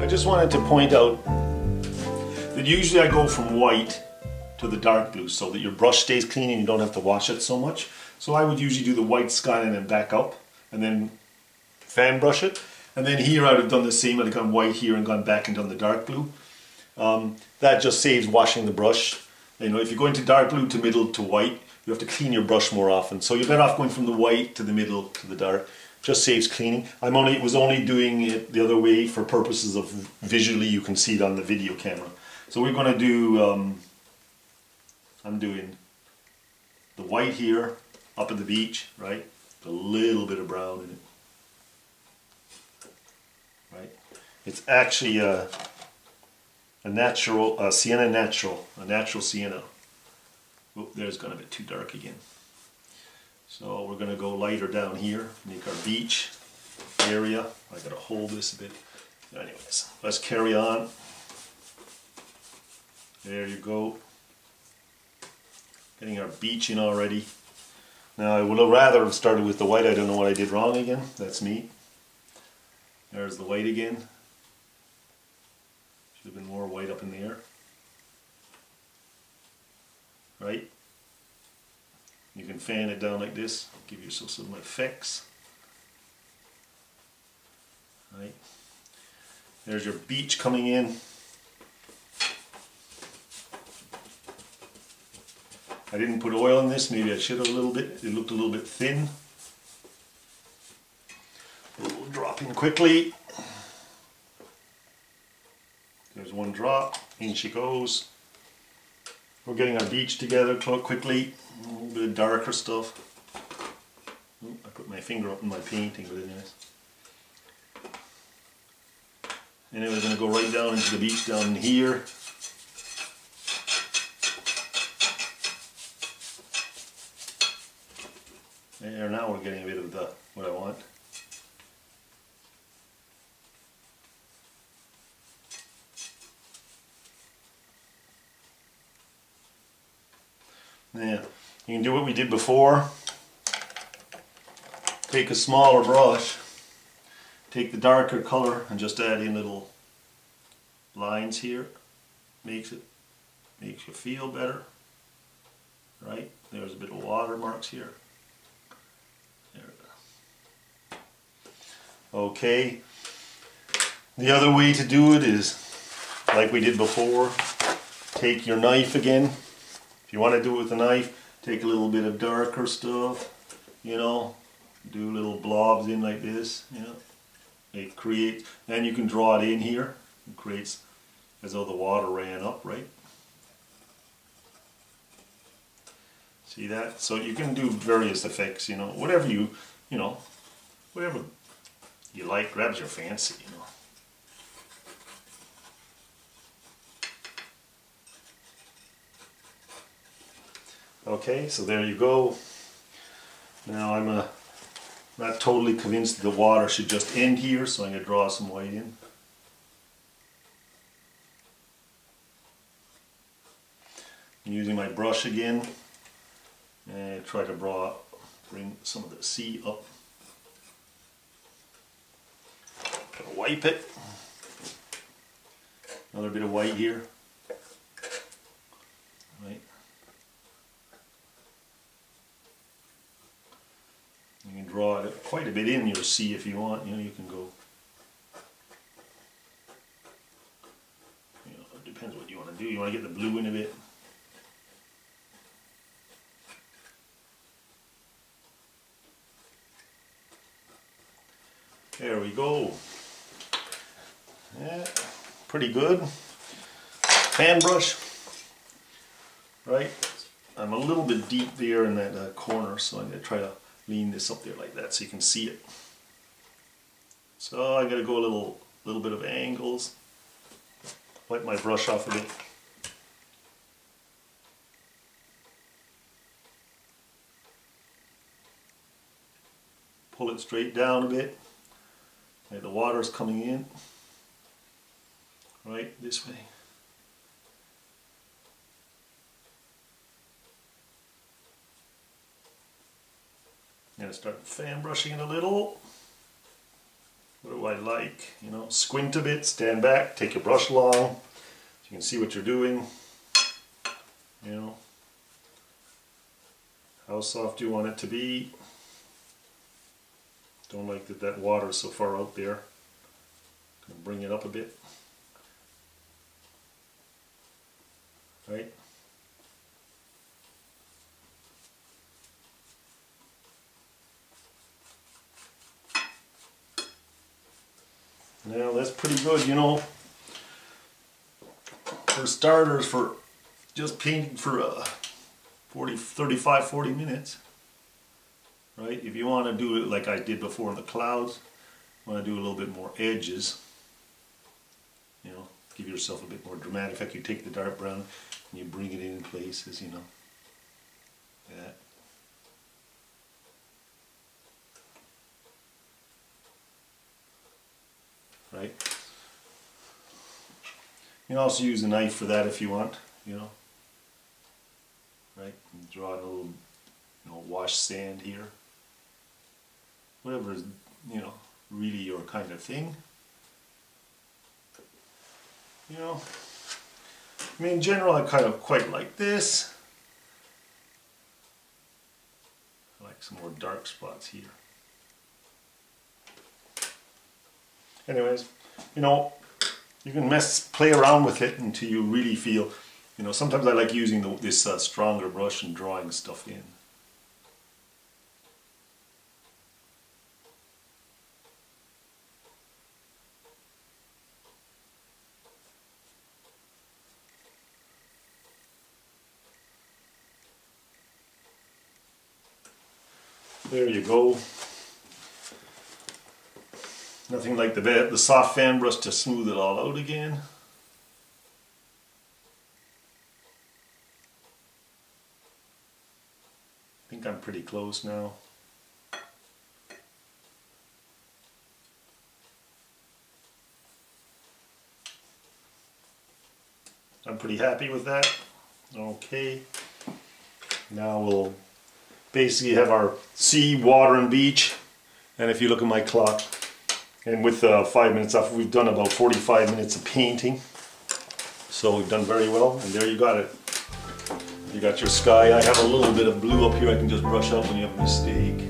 I just wanted to point out that usually I go from white to the dark blue so that your brush stays clean and you don't have to wash it so much. So I would usually do the white skyline and back up and then fan brush it. And then here I'd have done the same. I'd have gone white here and gone back and done the dark blue. That just saves washing the brush. You know, if you go into dark blue to middle to white, you have to clean your brush more often. So you're better off going from the white to the middle to the dark. Just saves cleaning. Was only doing it the other way for purposes of visually you can see it on the video camera. So we're going to do, I'm doing the white here up at the beach, right? A little bit of brown in it. Right? It's actually a natural, sienna natural, a natural sienna. Oh, there's gone a bit too dark again. So we're going to go lighter down here, make our beach area. I got to hold this a bit. Anyways, let's carry on. There you go. Getting our beach in already. Now I would have rather have started with the white. I don't know what I did wrong again. That's me. There's the white again. Should have been more white up in the air. Right? You can fan it down like this, give yourself some effects. Right? There's your beach coming in. I didn't put oil in this, maybe I should have a little bit. It looked a little bit thin. We'll drop in quickly. There's one drop, in she goes. We're getting our beach together quickly. A little bit of darker stuff. Oh, I put my finger up in my painting, but anyways. Anyway, we're going to go right down into the beach down here. There, now we're getting a bit of what I want. Yeah, you can do what we did before. Take a smaller brush, take the darker color and just add in little lines here. Makes you feel better. Right? There's a bit of watermarks here. There we go. Okay. The other way to do it is like we did before. Take your knife again. If you want to do it with a knife, take a little bit of darker stuff, you know, do little blobs in like this, you know. It creates, then you can draw it in here. It creates as though the water ran up, right? See that? So you can do various effects, you know, whatever whatever you like, grabs your fancy, you know. Okay, so there you go. Now I'm not totally convinced the water should just end here, so I'm going to draw some white in. I'm using my brush again and try to bring some of the sea up. Wipe it. Another bit of white here. Right. You can draw it quite a bit in your sea if you want. You know, you can go. You know, it depends what you want to do. You want to get the blue in a bit. There we go. Yeah, pretty good. Fan brush. Right. I'm a little bit deep there in that corner, so I'm going to try to lean this up there like that so you can see it. So I got to go a little bit of angles. Wipe my brush off a bit. Pull it straight down a bit. Right, the water's coming in. Right, this way. I'm going to start fan brushing it a little. What do I like? You know, squint a bit, stand back, take your brush long, so you can see what you're doing. You know, how soft do you want it to be? Don't like that water is so far out there. Gonna bring it up a bit. Right? Now that's pretty good, you know. For starters, for just painting for 40 minutes. Right? If you want to do it like I did before in the clouds, want to do a little bit more edges, you know, give yourself a bit more dramatic effect. You take the dark brown and you bring it in places, you know, like that. Right? You can also use a knife for that if you want, you know. Right? And draw a little, you know, wash sand here. Whatever is, you know, really your kind of thing. You know, I mean, in general, I kind of quite like this. I like some more dark spots here. Anyways, you know, you can play around with it until you really feel, you know, sometimes I like using this stronger brush and drawing stuff in. There you go. Nothing like the soft fan brush to smooth it all out again. I think I'm pretty close now. I'm pretty happy with that. Okay. Now we'll basically have our sea, water and beach. And if you look at my clock, and with 5 minutes off, we've done about 45 minutes of painting. So we've done very well, and there you got it. You got your sky. I have a little bit of blue up here I can just brush out when you have a mistake.